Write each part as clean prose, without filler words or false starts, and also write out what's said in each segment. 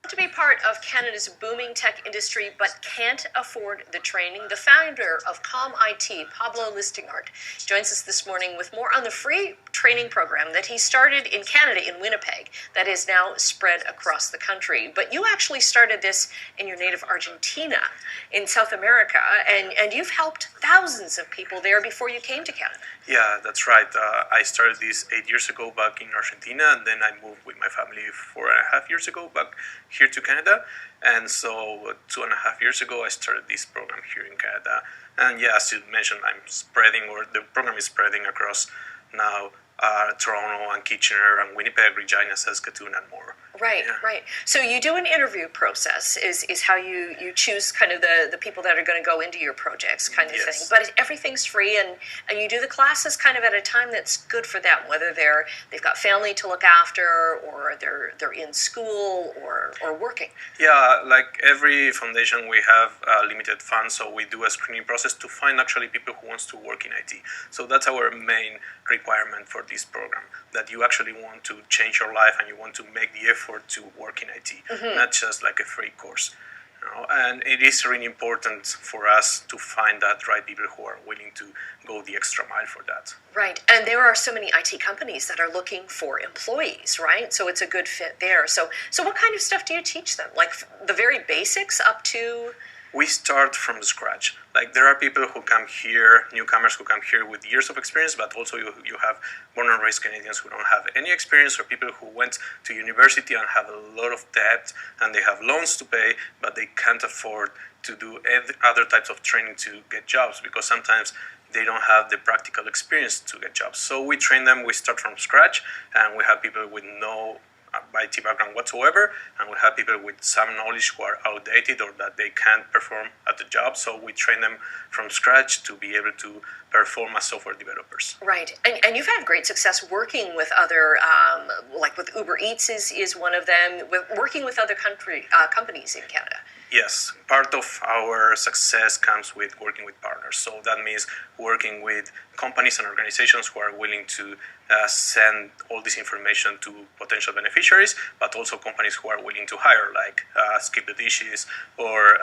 To be part of Canada's booming tech industry but can't afford the training, the founder of Calm IT, Pablo Listingart, joins us this morning with more on the free training program that he started in Canada, in Winnipeg, that is now spread across the country. But you actually started this in your native Argentina, in South America, and you've helped thousands of people there before you came to Canada. Yeah, that's right. I started this 8 years ago back in Argentina, and then I moved with my family 4.5 years ago back here to Canada. And so 2.5 years ago, I started this program here in Canada. And yeah, as you mentioned, the program is spreading across now Toronto and Kitchener and Winnipeg, Regina, Saskatoon, and more. Right, yeah. Right. So you do an interview process is how you choose kind of the people that are going to go into your projects kind of thing. But everything's free, and you do the classes kind of at a time that's good for them, whether they've got family to look after, or they're in school or working. Yeah, like every foundation, we have limited funds, so we do a screening process to find actually people who wants to work in IT. So that's our main requirement for this program, that you actually want to change your life and you want to make the effort to work in IT, not just like a free course. And it is really important for us to find that right people who are willing to go the extra mile for that. Right, and there are so many IT companies that are looking for employees, right? So it's a good fit there. So what kind of stuff do you teach them? Like the very basics up to... We start from scratch. Like there are people who come here, newcomers who come here with years of experience, but also you have born and raised Canadians who don't have any experience, or people who went to university and have a lot of debt and they have loans to pay, but they can't afford to do other types of training to get jobs because sometimes they don't have the practical experience to get jobs. So we train them, we start from scratch, and we have people with no IT background whatsoever, and we have people with some knowledge who are outdated or that they can't perform at the job. So we train them from scratch to be able to perform as software developers. Right, and you've had great success working with other, like with Uber Eats is one of them, working with other companies in Canada. Yes, part of our success comes with working with partners. So that means working with companies and organizations who are willing to send all this information to potential beneficiaries, but also companies who are willing to hire, like Skip the Dishes or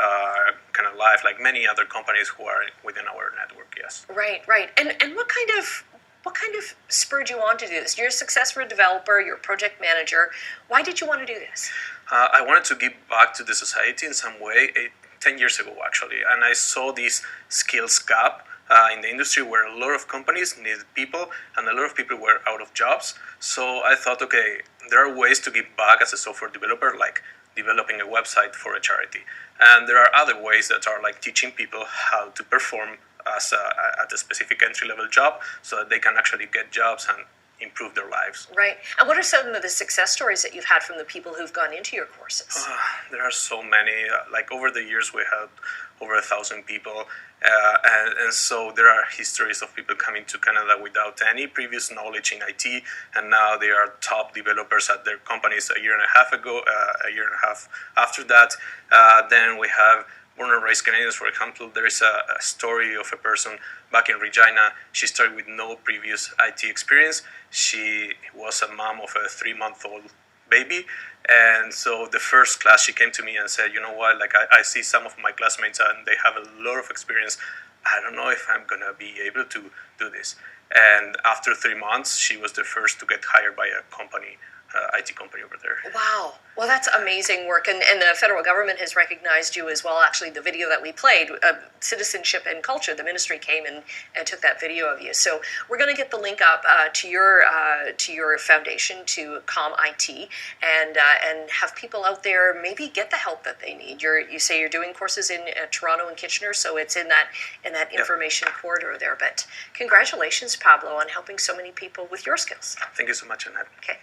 Kind of Life, like many other companies who are within our network. Yes. Right. And what kind of spurred you on to do this? You're a successful developer, you're a project manager. Why did you want to do this? I wanted to give back to the society in some way 10 years ago, actually. And I saw this skills gap in the industry where a lot of companies needed people and a lot of people were out of jobs. So I thought, okay, there are ways to give back as a software developer, like developing a website for a charity. And there are other ways that are like teaching people how to perform at a specific entry-level job so that they can actually get jobs and improve their lives. Right. And what are some of the success stories that you've had from the people who've gone into your courses? There are so many. Like over the years, we had over 1,000 people. And so there are histories of people coming to Canada without any previous knowledge in IT, and now they are top developers at their companies a year and a half ago, a year and a half after that. Then we have born and raised Canadians, for example. There is a story of a person back in Regina. She started with no previous IT experience. She was a mom of a 3-month-old baby. And so the first class, she came to me and said, you know what, like I see some of my classmates and they have a lot of experience. I don't know if I'm going to be able to do this. And after 3 months, she was the first to get hired by a company, IT company over there. Wow. Well, that's amazing work. And the federal government has recognized you as well. Actually, the video that we played, Citizenship and Culture, the ministry came and took that video of you. So we're going to get the link up to your foundation, to Calm IT, and have people out there maybe get the help that they need. You say you're doing courses in Toronto and Kitchener, so it's in that information corridor there. But congratulations, Pablo, on helping so many people with your skills. Thank you so much, Annette. Okay.